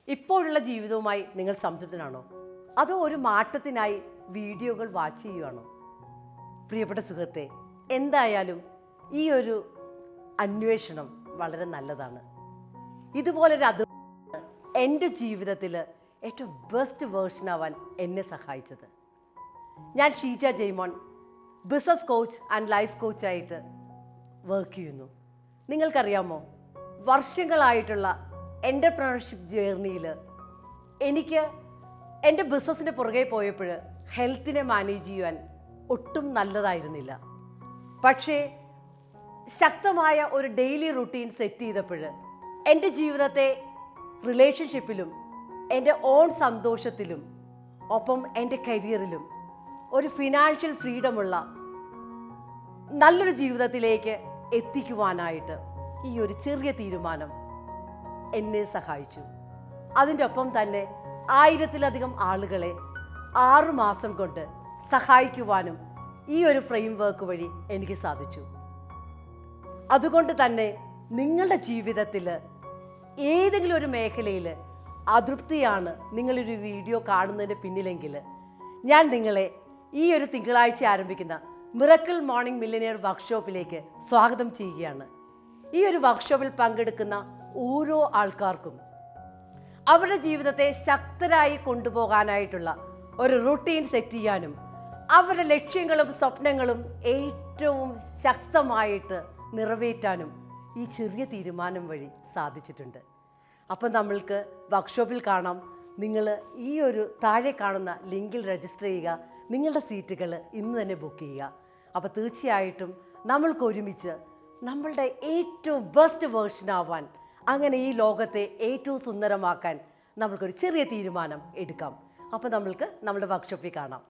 ഇപ്പോഴുള്ള ജീവിതവുമായി നിങ്ങൾ സംതൃപ്തനാണോ? അതോ ഒരു മാറ്റത്തിനായി വീഡിയോകൾ വാച്ച് ചെയ്യുകയാണോ? പ്രിയപ്പെട്ട സുഹൃത്തെ, എന്തായാലും ഈ ഒരു അന്വേഷണം വളരെ നല്ലതാണ്. ഇതുപോലൊരു എൻ്റെ ജീവിതത്തിൽ ഏറ്റവും ബെസ്റ്റ് വേർഷൻ ആവാൻ എന്നെ സഹായിച്ചത്. ഞാൻ Sheeja Jaimon, business coach and life കോച്ചായിട്ട് വർക്ക് ചെയ്യുന്നു. നിങ്ങൾക്കറിയാമോ, വർഷങ്ങളായിട്ടുള്ള എൻ്റർപ്രണർഷിപ്പ് ജേർണിയിൽ എനിക്ക് എൻ്റെ ബിസിനസ്സിൻ്റെ പുറകെ പോയപ്പോൾ ഹെൽത്തിനെ മാനേജ് ചെയ്യാൻ ഒട്ടും നല്ലതായിരുന്നില്ല. പക്ഷേ ശക്തമായ ഒരു ഡെയിലി റുട്ടീൻ സെറ്റ് ചെയ്തപ്പോൾ എൻ്റെ ജീവിതത്തെ റിലേഷൻഷിപ്പിലും എൻ്റെ ഓൺ സന്തോഷത്തിലും ഒപ്പം എൻ്റെ കരിയറിലും ഒരു ഫിനാൻഷ്യൽ ഫ്രീഡമുള്ള നല്ലൊരു ജീവിതത്തിലേക്ക് എത്തിക്കുവാനായിട്ട് ഈ ഒരു ചെറിയ തീരുമാനം എന്നെ സഹായിച്ചു. അതിൻ്റെ ഒപ്പം തന്നെ 1000-ലധികം ആളുകളെ 6 മാസം കൊണ്ട് സഹായിക്കുവാനും ഈ ഒരു ഫ്രെയിം വർക്ക് വഴി എനിക്ക് സാധിച്ചു. അതുകൊണ്ട് തന്നെ നിങ്ങളുടെ ജീവിതത്തിൽ ഏതെങ്കിലും ഒരു മേഖലയിൽ അതൃപ്തിയാണ് നിങ്ങളൊരു വീഡിയോ കാണുന്നതിന് പിന്നിലെങ്കിൽ ഞാൻ നിങ്ങളെ ഈ ഒരു തിങ്കളാഴ്ച ആരംഭിക്കുന്ന മിറക്കിൾ മോർണിംഗ് മില്യനിയർ വർക്ക്ഷോപ്പിലേക്ക് സ്വാഗതം ചെയ്യുകയാണ്. ഈ ഒരു വർക്ക്ഷോപ്പിൽ പങ്കെടുക്കുന്ന ഓരോ ആൾക്കാർക്കും അവരുടെ ജീവിതത്തെ ശക്തരായി കൊണ്ടുപോകാനായിട്ടുള്ള ഒരു റുട്ടീൻ സെറ്റ് ചെയ്യാനും അവരുടെ ലക്ഷ്യങ്ങളും സ്വപ്നങ്ങളും ഏറ്റവും ശക്തമായിട്ട് നിറവേറ്റാനും ഈ ചെറിയ തീരുമാനം വഴി സാധിച്ചിട്ടുണ്ട്. അപ്പം നമ്മൾക്ക് വർക്ക്ഷോപ്പിൽ കാണാം. നിങ്ങൾ ഈ ഒരു താഴെ കാണുന്ന ലിങ്കിൽ രജിസ്റ്റർ ചെയ്യുക. നിങ്ങളുടെ സീറ്റുകൾ ഇന്ന് തന്നെ ബുക്ക് ചെയ്യുക. അപ്പോൾ തീർച്ചയായിട്ടും നമ്മൾക്ക് ഒരുമിച്ച് നമ്മളുടെ ഏറ്റവും ബെസ്റ്റ് വേർഷൻ ആവാൻ, അങ്ങനെ ഈ ലോകത്തെ ഏറ്റവും സുന്ദരമാക്കാൻ നമ്മൾക്കൊരു ചെറിയ തീരുമാനം എടുക്കാം. അപ്പോൾ നമ്മൾക്ക് നമ്മുടെ വർക്ക്ഷോപ്പിൽ കാണാം.